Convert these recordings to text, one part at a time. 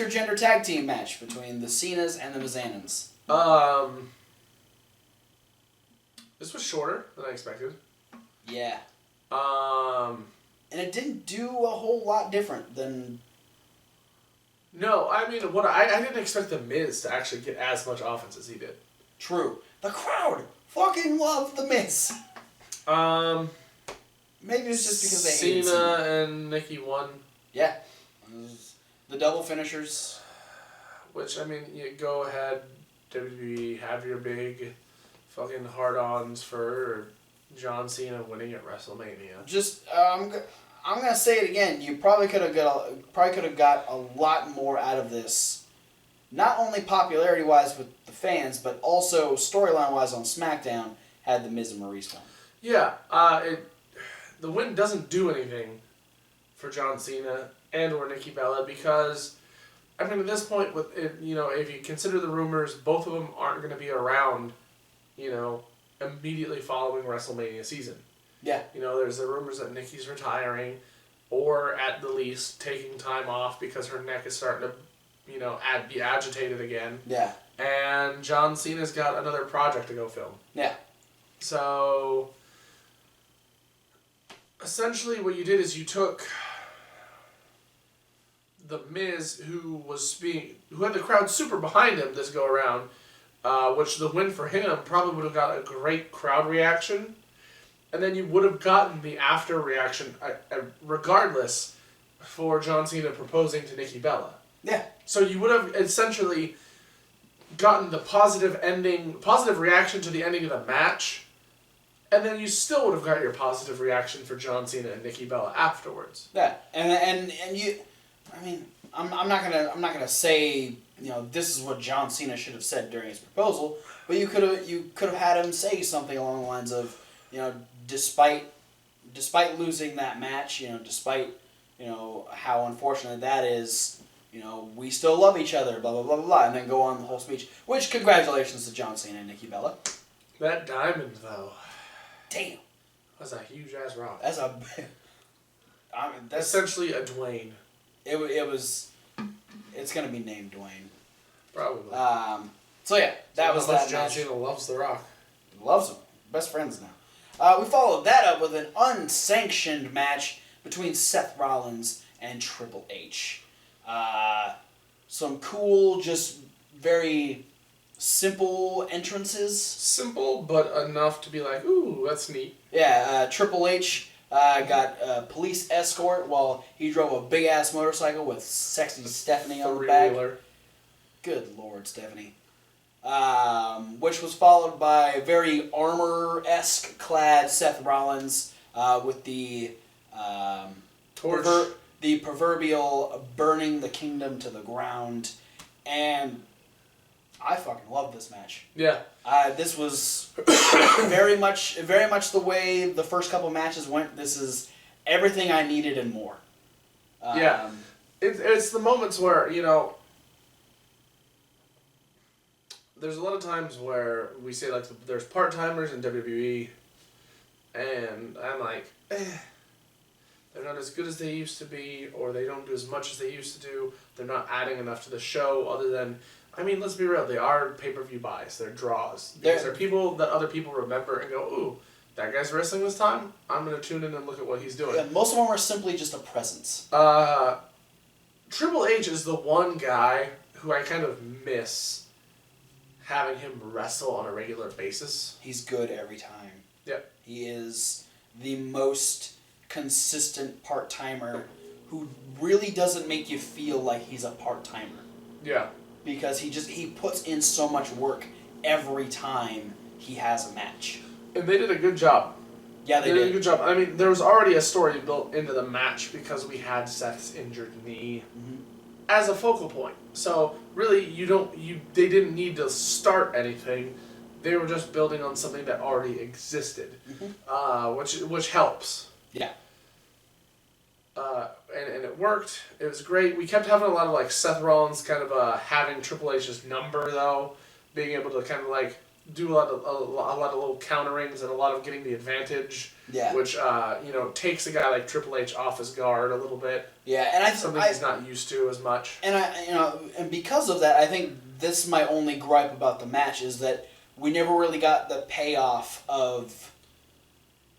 intergender tag team match between the Cenas and the Mizanins. This was shorter than I expected. Yeah. And it didn't do a whole lot different than... No, I mean, I didn't expect The Miz to actually get as much offense as he did. True. The crowd fucking loved The Miz. Maybe it's just because they hated Cena and Nikki won. Yeah. The double finishers. Which, I mean, you go ahead, WWE, have your big fucking hard-ons for John Cena winning at WrestleMania. Just, I'm gonna say it again. You probably could have got a lot more out of this. Not only popularity-wise with the fans, but also storyline-wise on SmackDown had the Miz and Maurice won. Yeah, the win doesn't do anything for John Cena and or Nikki Bella because, I mean, at this point, with it, if you consider the rumors, both of them aren't going to be around, immediately following WrestleMania season. Yeah. There's the rumors that Nikki's retiring, or at the least taking time off because her neck is starting to, be agitated again. Yeah. And John Cena's got another project to go film. Yeah. So, essentially what you did is you took The Miz, who had the crowd super behind him this go around, which the win for him probably would have got a great crowd reaction, and then you would have gotten the after reaction, regardless, for John Cena proposing to Nikki Bella. Yeah. So you would have essentially gotten the positive reaction to the ending of the match, and then you still would have got your positive reaction for John Cena and Nikki Bella afterwards. Yeah, and you, I mean, I'm not gonna say this is what John Cena should have said during his proposal, but you could have had him say something along the lines of, despite losing that match, despite how unfortunate that is, we still love each other, blah blah blah blah blah, and then go on the whole speech. Which congratulations to John Cena and Nikki Bella. That diamond though. Damn. That's a huge ass rock. That's essentially a Dwayne. It's gonna be named Dwayne. Probably. So yeah, that was that John match. Cena loves The Rock. Loves him. Best friends now. We followed that up with an unsanctioned match between Seth Rollins and Triple H. Some cool, just very simple entrances. Simple, but enough to be like, ooh, that's neat. Yeah, Triple H got a police escort while he drove a big-ass motorcycle with sexy Stephanie on the back. Good Lord, Stephanie. Which was followed by very armor-esque clad Seth Rollins with the torch. The proverbial burning the kingdom to the ground. And I fucking love this match. Yeah. This was very much the way the first couple matches went. This is everything I needed and more. Yeah. It's the moments where, there's a lot of times where we say, like, there's part-timers in WWE, and I'm like, they're not as good as they used to be, or they don't do as much as they used to do. They're not adding enough to the show other than, I mean, let's be real, they are pay-per-view buys. They're draws. Because they're people that other people remember and go, ooh, that guy's wrestling this time? I'm going to tune in and look at what he's doing. Yeah, most of them are simply just a presence. Triple H is the one guy who I kind of miss having him wrestle on a regular basis. He's good every time. Yep. He is the most consistent part-timer who really doesn't make you feel like he's a part-timer. Yeah. Because he puts in so much work every time he has a match. And they did a good job. Yeah, they did a good job. I mean, there was already a story built into the match because we had Seth's injured knee as a focal point. So really, they didn't need to start anything. They were just building on something that already existed, which helps. Yeah. And it worked. It was great. We kept having a lot of like Seth Rollins kind of having Triple H's number though, being able to kind of like do a lot of little counterings and a lot of getting the advantage. Yeah. Which takes a guy like Triple H off his guard a little bit. Yeah, and something he's not used to as much. And and because of that, I think this is my only gripe about the match is that we never really got the payoff of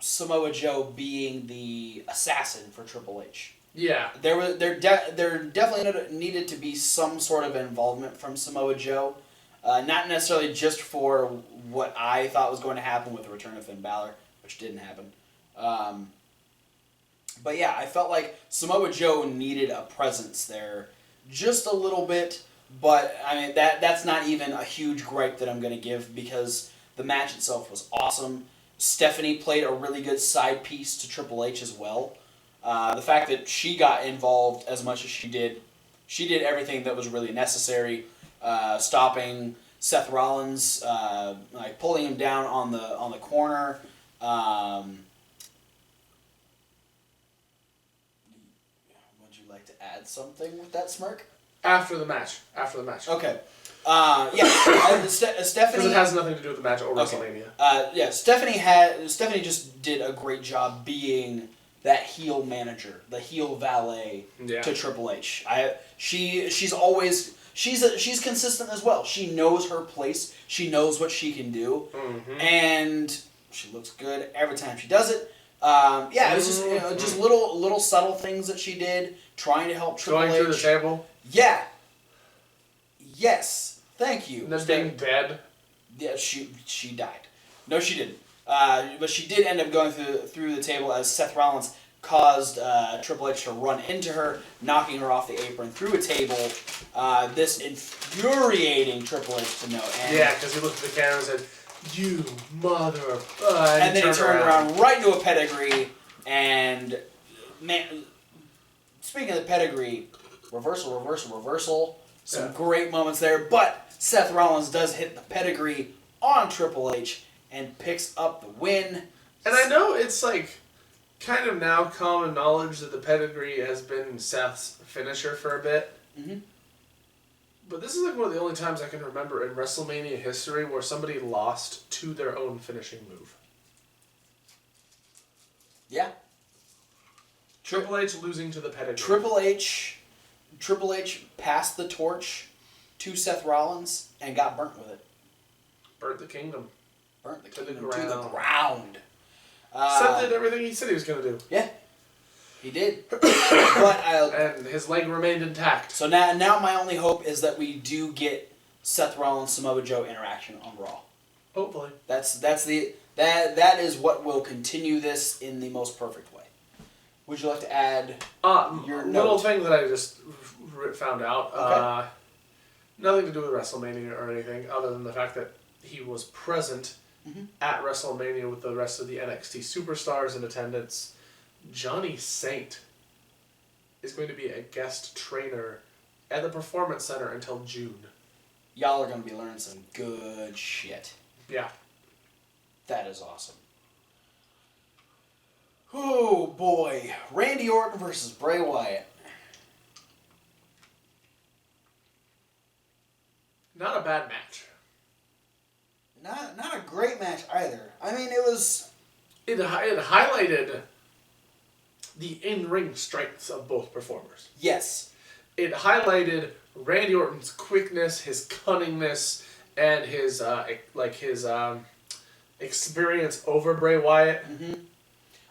Samoa Joe being the assassin for Triple H. Yeah. There definitely needed to be some sort of involvement from Samoa Joe. Not necessarily just for what I thought was going to happen with the return of Finn Balor, which didn't happen. But yeah, I felt like Samoa Joe needed a presence there just a little bit. But I mean that's not even a huge gripe that I'm going to give because the match itself was awesome. Stephanie played a really good side piece to Triple H as well. The fact that she got involved as much as she did everything that was really necessary. Stopping Seth Rollins, like pulling him down on the corner. Would you like to add something with that smirk? After the match. Okay. Stephanie. Because it has nothing to do with the match or WrestleMania. Stephanie just did a great job being that heel manager, the heel valet to Triple H. She's consistent as well. She knows her place. She knows what she can do, and she looks good every time she does it. It was just little subtle things that she did, trying to help Triple H. Going through the table. Yeah. Yes. Thank you. And then being dead. Yeah, she died. No, she didn't. But she did end up going through the table as Seth Rollins caused Triple H to run into her, knocking her off the apron through a table. This infuriating Triple H to know. Yeah, because he looked at the camera and said, "You mother..." and then he turned around right into a pedigree. And man, speaking of the pedigree, reversal. Some great moments there. But Seth Rollins does hit the pedigree on Triple H and picks up the win. And I know it's like kind of now common knowledge that the pedigree has been Seth's finisher for a bit. Mm-hmm. But this is like one of the only times I can remember in WrestleMania history where somebody lost to their own finishing move. Yeah. Triple H losing to the pedigree. Triple H passed the torch to Seth Rollins and got burnt with it. Burnt the kingdom. To the ground. Seth did everything he said he was going to do. Yeah, he did. And his leg remained intact. So now my only hope is that we do get Seth Rollins Samoa Joe interaction on Raw. Hopefully. That is what will continue this in the most perfect way. Would you like to add your little note? thing that I just found out? Okay. Nothing to do with WrestleMania or anything, other than the fact that he was present at WrestleMania with the rest of the NXT superstars in attendance. Johnny Saint is going to be a guest trainer at the Performance Center until June. Y'all are going to be learning some good shit. Yeah. That is awesome. Oh boy, Randy Orton versus Bray Wyatt. Not a bad match. Not a great match either. I mean, it was... It highlighted the in-ring strengths of both performers. Yes. It highlighted Randy Orton's quickness, his cunningness, and his experience over Bray Wyatt. Mm-hmm.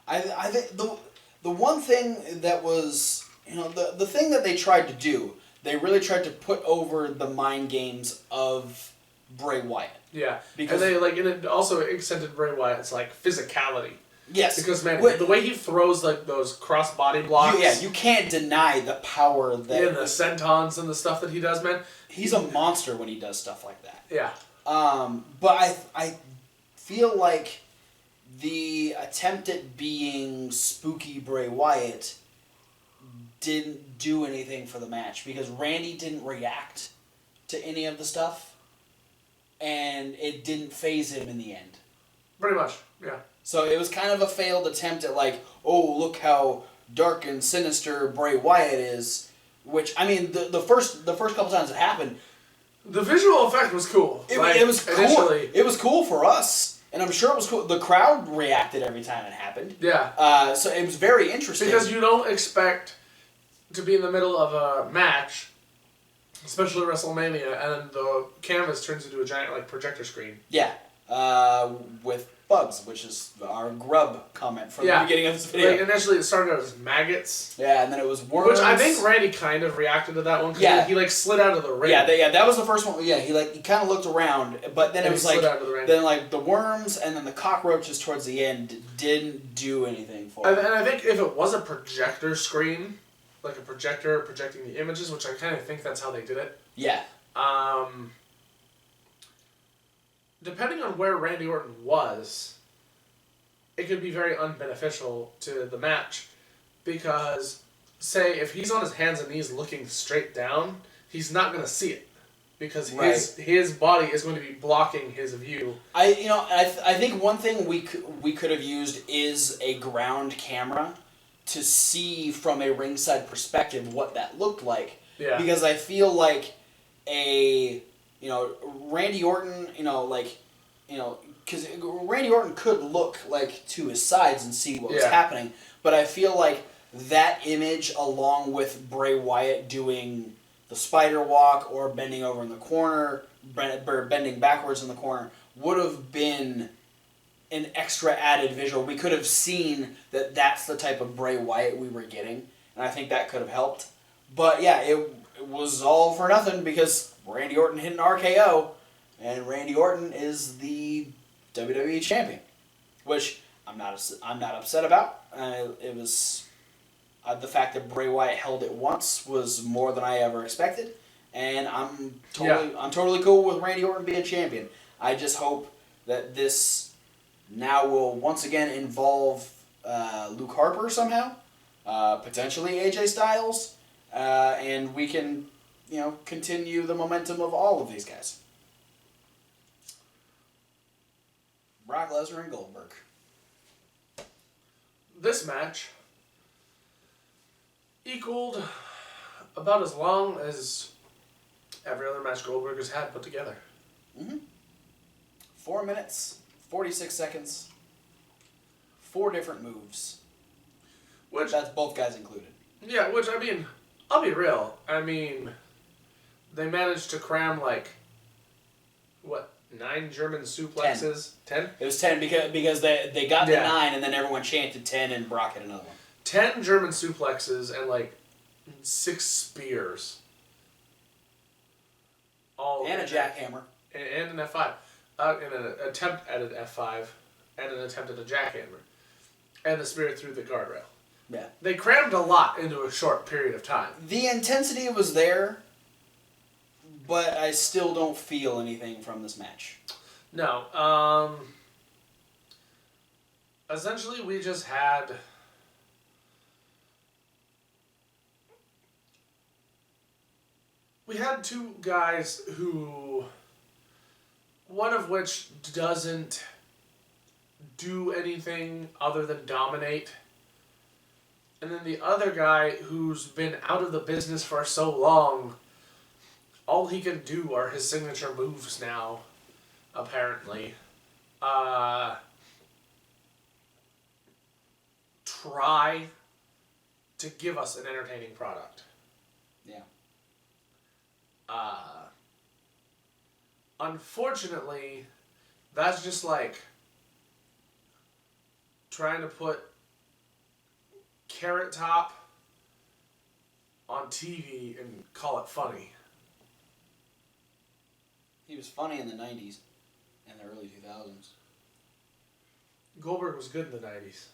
I think the one thing that was, the thing that they tried to do, they really tried to put over the mind games of Bray Wyatt. Yeah, because and it also accented Bray Wyatt's physicality. Yes, because man, the way he throws those cross body blocks. You can't deny the power that. Yeah, the sentons and the stuff that he does, man. He's a monster when he does stuff like that. Yeah. But I feel like the attempt at being spooky Bray Wyatt didn't do anything for the match because Randy didn't react to any of the stuff, and it didn't faze him in the end. Pretty much, yeah. So it was kind of a failed attempt at look how dark and sinister Bray Wyatt is, which, I mean, the first couple times it happened, The visual effect was cool. It was cool. Initially. It was cool for us, and I'm sure it was cool. The crowd reacted every time it happened. Yeah. So it was very interesting. Because you don't expect to be in the middle of a match, especially WrestleMania, and then the canvas turns into a giant projector screen. Yeah. With bugs, which is our grub comment from the beginning of this video. Initially it started out as maggots. Yeah, and then it was worms. Which I think Randy kind of reacted to that one. Yeah. He slid out of the ring. Yeah, that was the first one. Yeah, he kind of looked around, but then it was slid out of the ring. then the worms and then the cockroaches towards the end didn't do anything for him. And I think if it was a projector screen, like a projector projecting the images, which I kind of think that's how they did it. Yeah. Depending on where Randy Orton was, it could be very unbeneficial to the match because, say, if he's on his hands and knees looking straight down, he's not going to see it because his body is going to be blocking his view. I think one thing we could have used is a ground camera to see from a ringside perspective what that looked like. Yeah. Because I feel like Randy Orton, because Randy Orton could look to his sides and see what was happening, but I feel like that image, along with Bray Wyatt doing the spider walk or bending over in the corner, bending backwards in the corner, would have been an extra added visual. We could have seen that that's the type of Bray Wyatt we were getting, and I think that could have helped. But yeah, it was all for nothing because Randy Orton hit an RKO, and Randy Orton is the WWE champion, which I'm not upset about. It was the fact that Bray Wyatt held it once was more than I ever expected, and I'm totally cool with Randy Orton being champion. I just hope that this now will once again involve Luke Harper somehow, potentially AJ Styles, and we can continue the momentum of all of these guys. Brock Lesnar and Goldberg. This match equaled about as long as every other match Goldberg has had put together. 4 minutes, 46 seconds, 4 different moves. Which that's both guys included. Yeah, which I'll be real. They managed to cram 9 German suplexes? 10? It was 10 because they got the 9 and then everyone chanted 10 and Brock hit another one. 10 German suplexes and 6 spears. And a jackhammer. And an F5. And an attempt at an F5 and an attempt at a jackhammer. And the spear through the guardrail. Yeah. They crammed a lot into a short period of time. The intensity was there, but I still don't feel anything from this match. No. Essentially, we just had... We had 2 guys who... One of which doesn't do anything other than dominate. And then the other guy who's been out of the business for so long, all he can do are his signature moves now, apparently. Try to give us an entertaining product. Yeah. Unfortunately, that's just trying to put Carrot Top on TV and call it funny. He was funny in the 90s and the early 2000s. Goldberg was good in the 90s.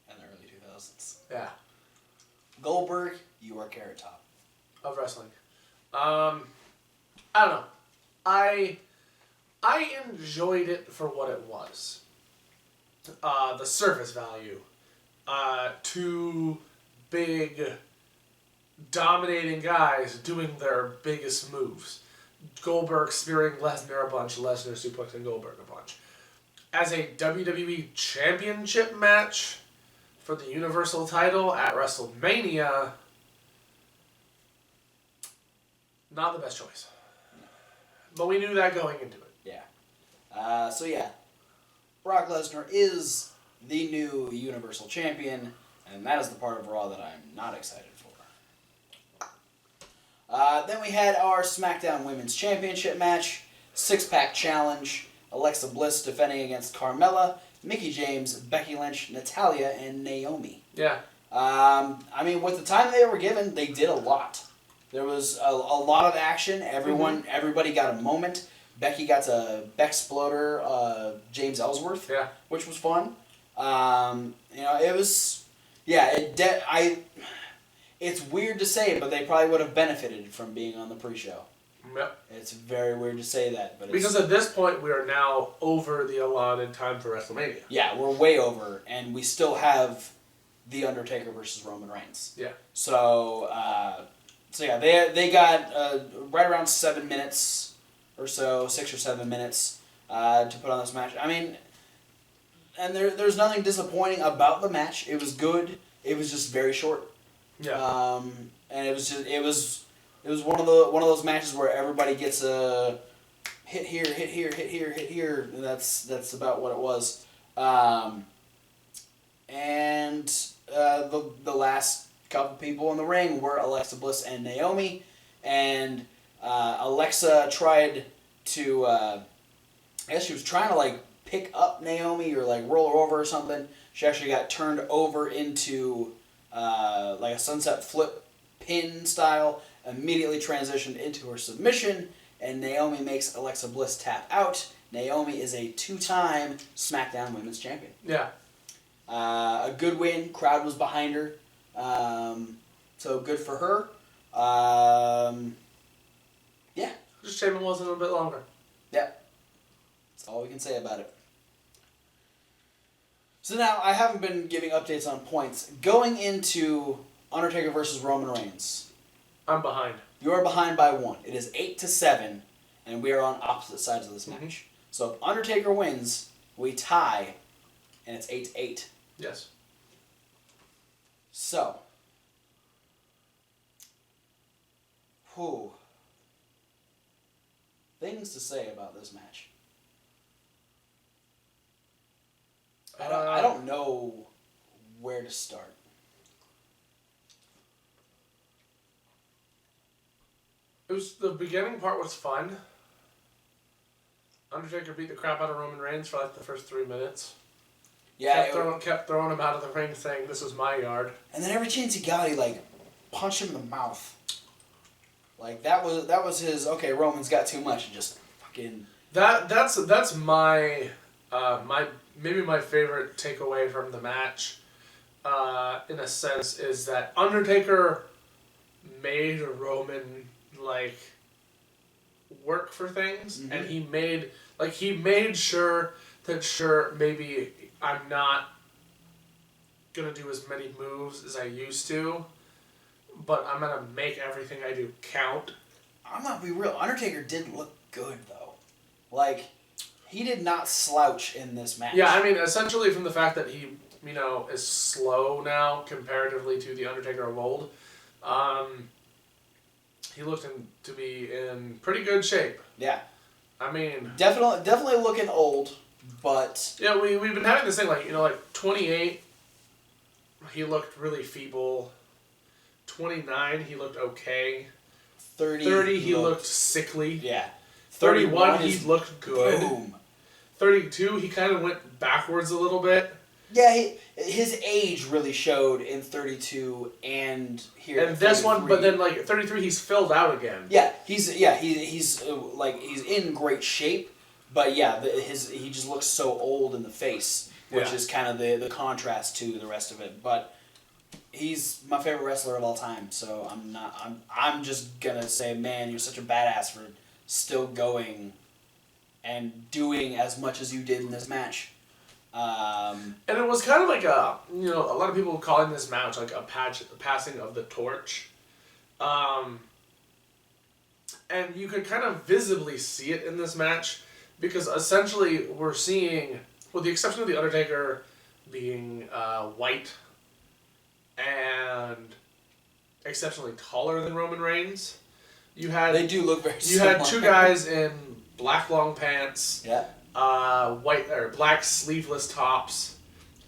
And the early 2000s. Yeah. Goldberg, you are Carrot Top. Of wrestling. I don't know. I enjoyed it for what it was. The surface value. 2 big, dominating guys doing their biggest moves. Goldberg spearing Lesnar a bunch, Lesnar suplexing Goldberg a bunch. As a WWE Championship match for the Universal title at WrestleMania, not the best choice. But we knew that going into it. Yeah. So yeah, Brock Lesnar is the new Universal Champion, and that is the part of Raw that I'm not excited for. Then we had our SmackDown Women's Championship match, 6-pack challenge, Alexa Bliss defending against Carmella, Mickie James, Becky Lynch, Natalya, and Naomi. Yeah. I mean, with the time they were given, they did a lot. There was a lot of action. Everybody got a moment. Becky got to Bexploder James Ellsworth, which was fun. It was, it's weird to say, but they probably would have benefited from being on the pre-show. Yep. It's very weird to say that, but because at this point we are now over the allotted time for WrestleMania. Yeah, we're way over, and we still have The Undertaker versus Roman Reigns. Yeah. So they got right around 7 minutes or so, 6 or 7 minutes to put on this match. I mean, and there's nothing disappointing about the match. It was good. It was just very short. Yeah. And it was one of those matches where everybody gets a hit here, hit here, hit here, hit here. And that's about what it was. The last couple people in the ring were Alexa Bliss and Naomi, and Alexa tried to, I guess she was trying to like pick up Naomi or like roll her over or something. She actually got turned over into like a sunset flip pin style, immediately transitioned into her submission, and Naomi makes Alexa Bliss tap out. Naomi is a 2-time SmackDown Women's Champion. Yeah. A good win. Crowd was behind her. So good for her. Yeah. Just shame it wasn't a little bit longer. Yeah. That's all we can say about it. So now, I haven't been giving updates on points. Going into Undertaker versus Roman Reigns. I'm behind. You are behind by 1. It is 8-7, and we are on opposite sides of this match. So if Undertaker wins, we tie, and it's 8-8. Yes. So. Things to say about this match. I don't know where to start. The beginning part was fun. Undertaker beat the crap out of Roman Reigns for like the first 3 minutes. Yeah, kept throwing him out of the ring, saying, "This is my yard." And then every chance he got, he like punched him in the mouth. Like that was his. Okay, Roman's got too much, and just fucking. That's my maybe my favorite takeaway from the match. In a sense, is that Undertaker made Roman like work for things, and he made sure that maybe I'm not gonna do as many moves as I used to, but I'm gonna make everything I do count. I'm gonna be real. Undertaker did look good though, like he did not slouch in this match. Yeah, I mean, essentially from the fact that he is slow now comparatively to the Undertaker of old. He looked to be in pretty good shape. Yeah. I mean... Definitely looking old, but... Yeah, we've been having this thing, like 28, he looked really feeble. 29, he looked okay. 30, he looked sickly. Yeah. 31, he looked good. Boom. 32, he kind of went backwards a little bit. Yeah, his age really showed in 32 and here. And this one, but then like 33, he's filled out again. Yeah, he's in great shape, but yeah, he just looks so old in the face, which is kind of the contrast to the rest of it. But he's my favorite wrestler of all time, so I'm just gonna say, man, you're such a badass for still going and doing as much as you did in this match. And it was kind of like a lot of people calling this match like a passing of the torch. And you could kind of visibly see it in this match because essentially we're seeing, with the exception of The Undertaker being white and exceptionally taller than Roman Reigns, They do look very similar. You had two guys in black long pants. Yeah. White or black sleeveless tops,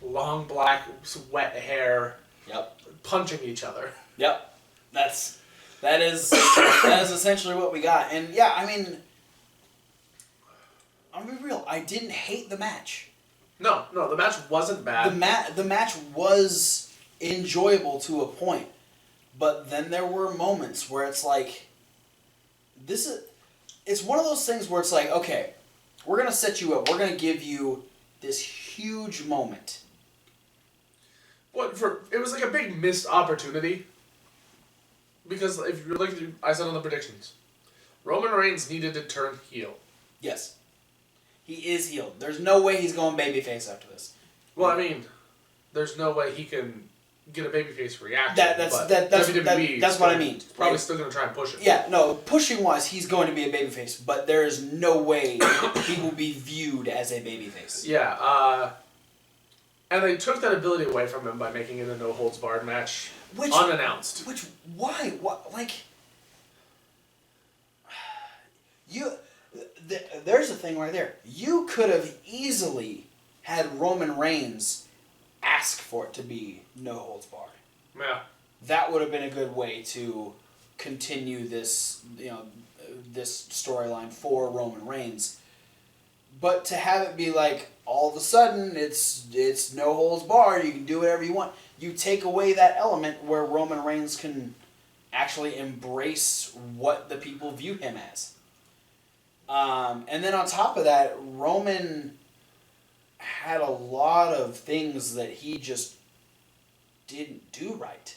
long black wet hair. Yep. Punching each other. Yep. That is essentially what we got. And yeah, I mean, I'll be real. I didn't hate the match. No, the match wasn't bad. The match was enjoyable to a point, but then there were moments where it's like, it's one of those things where it's like, okay, we're gonna set you up. We're gonna give you this huge moment. It was like a big missed opportunity. Because if you're looking, I said on the predictions, Roman Reigns needed to turn heel. Yes. He is healed. There's no way he's going babyface after this. Well, I mean, there's no way he can get a babyface reaction. That's what I mean. Probably still going to try and push it. Yeah, no, pushing wise, he's going to be a babyface, but there is no way he will be viewed as a babyface. Yeah, and they took that ability away from him by making it a no holds barred match, unannounced. Why? Like, there's a thing right there. You could have easily had Roman Reigns ask for it to be no holds barred. Yeah. That would have been a good way to continue this, this storyline for Roman Reigns. But to have it be like, all of a sudden, it's no holds barred, you can do whatever you want. You take away that element where Roman Reigns can actually embrace what the people view him as. And then on top of that, Roman had a lot of things that he just didn't do right.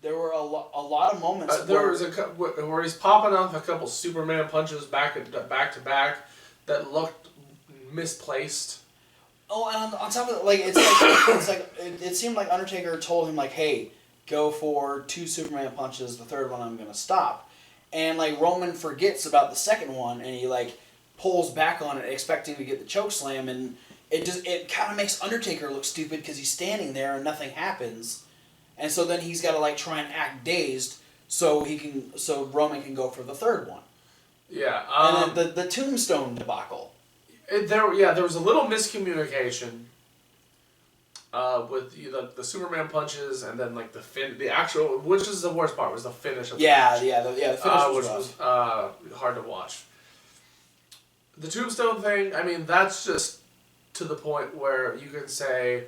There were a lot of moments there was where he's popping off a couple Superman punches back to back that looked misplaced. Oh, and on top of it, it seemed like Undertaker told him, like, hey, go for 2 Superman punches, the third one I'm going to stop. And, like, Roman forgets about the second one, and he, like, pulls back on it, expecting to get the choke slam, and it kind of makes Undertaker look stupid because he's standing there and nothing happens. And so then he's got to, like, try and act dazed so Roman can go for the third one. Yeah. And then the tombstone debacle. There was a little miscommunication with the Superman punches and then like the actual, which is the worst part, was the finish of the match. The finish was which was hard to watch. The tombstone thing, I mean, that's just to the point where you can say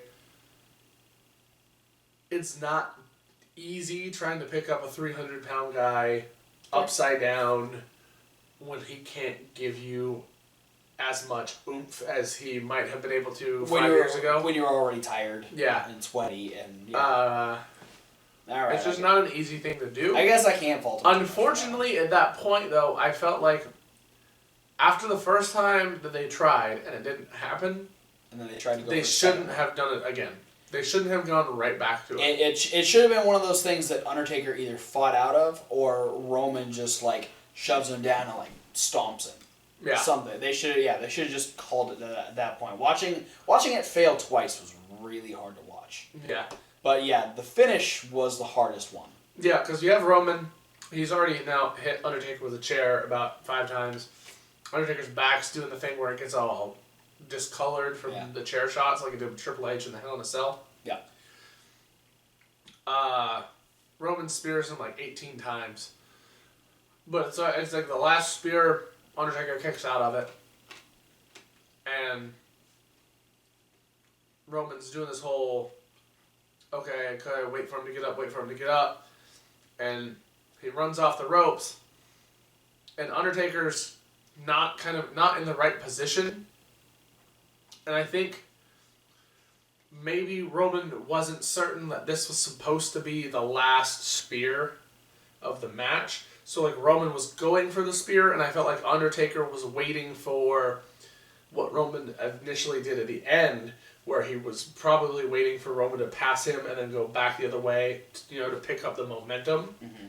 it's not easy trying to pick up a 300-pound guy upside down when he can't give you as much oomph as he might have been able to 5 years ago. When you're already tired. Yeah. And sweaty and all right, it's just not an easy thing to do. I guess I can't fault him. Unfortunately, at that point though, I felt like after the first time that they tried and it didn't happen, and then they tried to go. They shouldn't have done it again. They shouldn't have gone right back to it. It should have been one of those things that Undertaker either fought out of or Roman just like shoves him down and like stomps him. Yeah. Something. They should have just called it at that point. Watching it fail twice was really hard to watch. Yeah. But yeah, the finish was the hardest one. Yeah, because you have Roman. He's already now hit Undertaker with a chair about 5 times. Undertaker's back's doing the thing where it gets all discolored from the chair shots, like it did with Triple H in the Hell in a Cell. Yeah. Roman spears him like 18 times. But it's like the last spear, Undertaker kicks out of it. And Roman's doing this whole, okay, wait for him to get up. And he runs off the ropes. And Undertaker's not in the right position. And I think maybe Roman wasn't certain that this was supposed to be the last spear of the match. So like Roman was going for the spear, and I felt like Undertaker was waiting for what Roman initially did at the end, where he was probably waiting for Roman to pass him and then go back the other way, to pick up the momentum. Mm-hmm.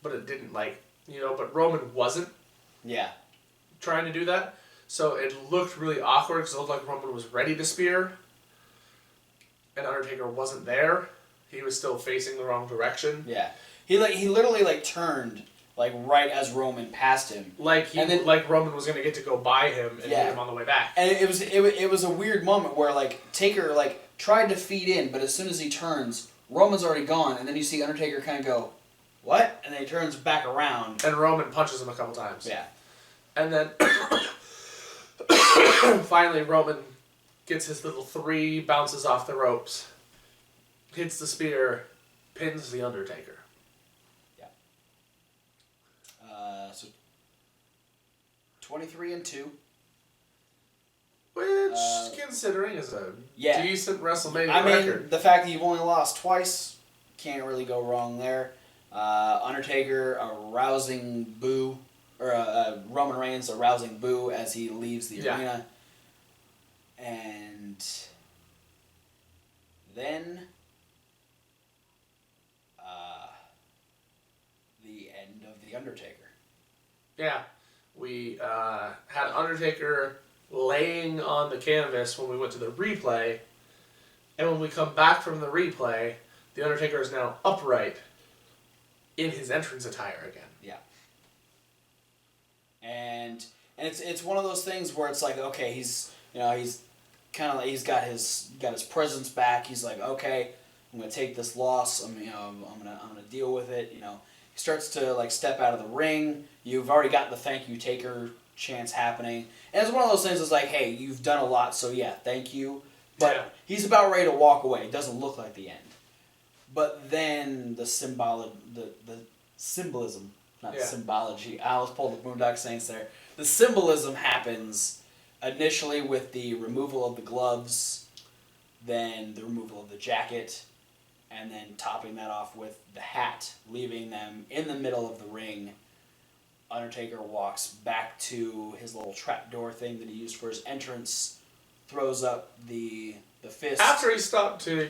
But it didn't but Roman wasn't trying to do that. So it looked really awkward because it looked like Roman was ready to spear, and Undertaker wasn't there. He was still facing the wrong direction. Yeah, he literally turned like right as Roman passed him. Like Roman was gonna get to go by him and hit him on the way back. And it was a weird moment where like Taker like tried to feed in, but as soon as he turns, Roman's already gone, and then you see Undertaker kind of go, "What?" And then he turns back around, and Roman punches him a couple times. Yeah, and then finally Roman gets his little 3, bounces off the ropes, hits the spear, pins the Undertaker. So 23-2. Which, considering, is a decent WrestleMania record. The fact that you've only lost twice, can't really go wrong there. Undertaker, a rousing boo, or Roman Reigns, a rousing boo as he leaves the arena. And then the end of The Undertaker. Yeah, we had Undertaker laying on the canvas when we went to the replay, and when we come back from the replay, the Undertaker is now upright in his entrance attire again. Yeah. And it's one of those things where it's like, okay, he's kind of like, he's got his presence back. He's like, okay, I'm gonna take this loss. I'm gonna deal with it. He starts to like step out of the ring. You've already got the thank you Taker chance happening, and it's one of those things. It's like, hey, you've done a lot, so yeah, thank you. But he's about ready to walk away. It doesn't look like the end. But then the symbolism, not symbology. I almost pulled the Boondock Saints there. The symbolism happens initially with the removal of the gloves, then the removal of the jacket, and then topping that off with the hat, leaving them in the middle of the ring. Undertaker walks back to his little trapdoor thing that he used for his entrance, throws up the fist. After he stopped to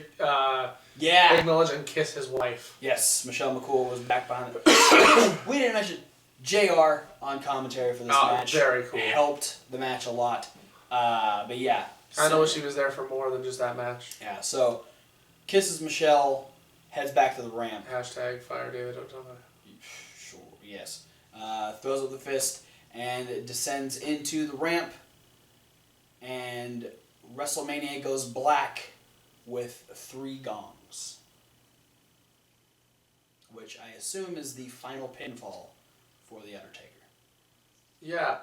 acknowledge and kiss his wife. Yes, Michelle McCool was back behind it. We didn't mention JR on commentary for this match. Very cool. Helped the match a lot. But yeah. I know she was there for more than just that match. Yeah, so kisses Michelle, heads back to the ramp. Hashtag fire David Otunga. Sure, yes. Throws up the fist and descends into the ramp. And WrestleMania goes black with 3 gongs. Which I assume is the final pinfall for The Undertaker. Yeah,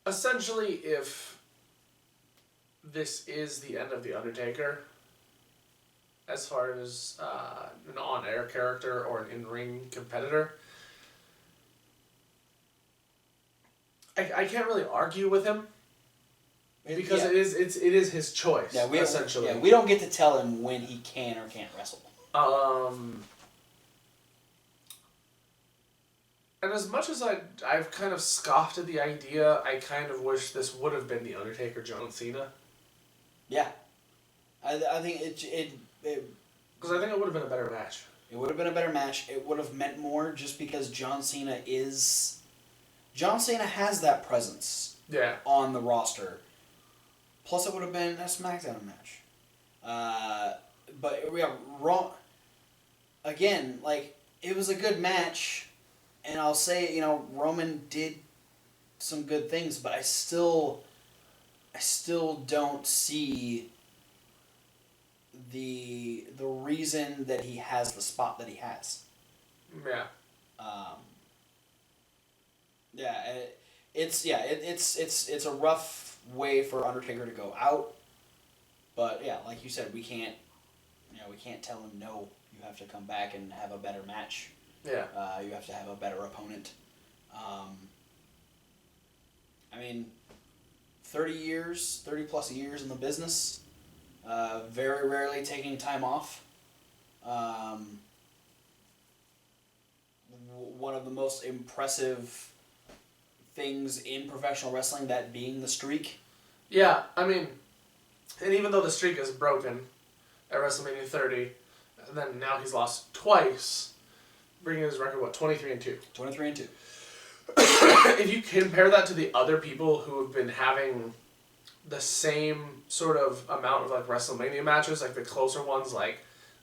essentially, if this is the end of The Undertaker, as far as an on-air character or an in-ring competitor, I can't really argue with him because it is his choice. Yeah, essentially. We don't get to tell him when he can or can't wrestle. And as much as I've kind of scoffed at the idea, I kind of wish this would have been The Undertaker, John Cena. Yeah, I think it because I think it would have been a better match. It would have been a better match. It would have meant more just because John Cena has that presence on the roster. Plus, it would have been a SmackDown match. But Raw, again, like, it was a good match, and I'll say, Roman did some good things, but I still don't see the reason that he has the spot that he has. Yeah. It's a rough way for Undertaker to go out, but yeah, like you said, we can't tell him no. You have to come back and have a better match. Yeah. You have to have a better opponent. 30 plus years in the business, very rarely taking time off. One of the most impressive things in professional wrestling, that being the streak. Yeah, and even though the streak is broken at WrestleMania 30, and then now he's lost twice, bringing his record, 23-2? 23-2. If you compare that to the other people who have been having the same sort of amount of WrestleMania matches, like the closer ones like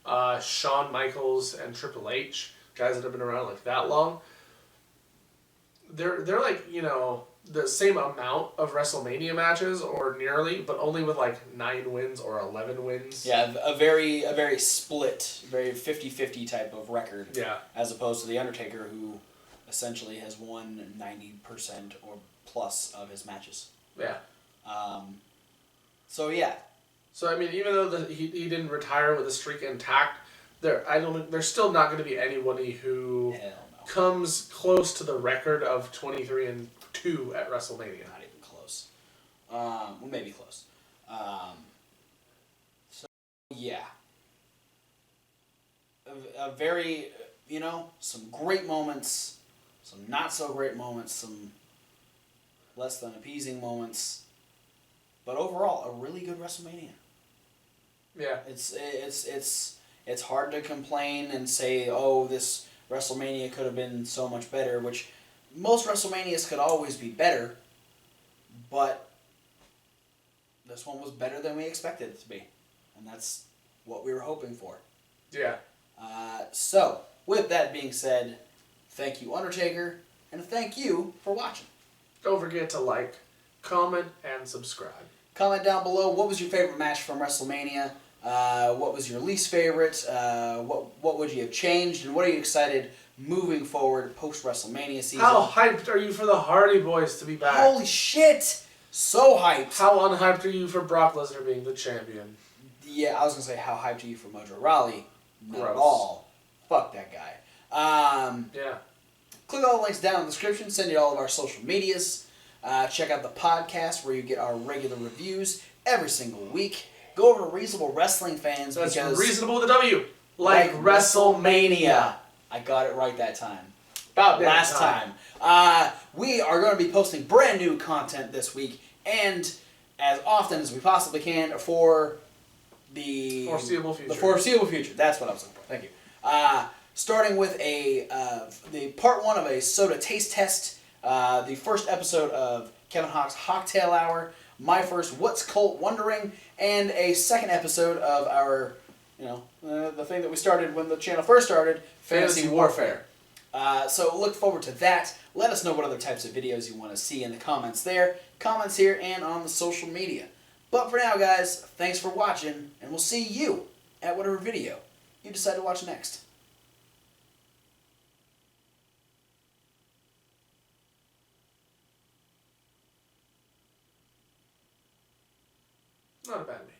Shawn Michaels and Triple H, guys that have been around like that long, they're like, you know, the same amount of WrestleMania matches or nearly, but only with like 9 wins or 11 wins. Yeah, a very split, very 50-50 type of record. Yeah. As opposed to The Undertaker, who essentially has won 90% or plus of his matches. Yeah. So yeah. So I mean, even though he didn't retire with a streak intact, there's still not going to be anybody who comes close to the record of 23-2 at WrestleMania. Not even close. Well, maybe close. So yeah. A very, you know, some great moments, some not so great moments, some less than appeasing moments, but overall a really good WrestleMania. Yeah. It's hard to complain and say, oh, this WrestleMania could have been so much better, which most WrestleManias could always be better, but this one was better than we expected it to be, and that's what we were hoping for. Yeah. So, with that being said, thank you, Undertaker, and thank you for watching. Don't forget to like, comment, and subscribe. Comment down below, what was your favorite match from WrestleMania? What was your least favorite? What would you have changed? And what are you excited moving forward post-WrestleMania season? How hyped are you for the Hardy Boys to be back? Holy shit! So hyped! How unhyped are you for Brock Lesnar being the champion? Yeah, I was going to say, how hyped are you for Mojo Rawley? Not Gross. at all. Fuck that guy. Yeah. Click all the links down in the description. Send you all of our social medias. Check out the podcast where you get our regular reviews every single week. Go over to Reasonable Wrestling Fans. That's because reasonable with a W. Like WrestleMania. I got it right that time. About That last time. We are going to be posting brand new content this week and as often as we possibly can for the foreseeable future. The foreseeable future. That's what I was looking for. Thank you. Starting with the part 1 of a soda taste test. The first episode of Kevin Hawk's Hawktail Hour. My first What's Colt Wondering, and a second episode of our, the thing that we started when the channel first started, Fantasy Warfare. So look forward to that. Let us know what other types of videos you want to see in the comments there, comments here, and on the social media. But for now, guys, thanks for watching, and we'll see you at whatever video you decide to watch next. Not a bad name.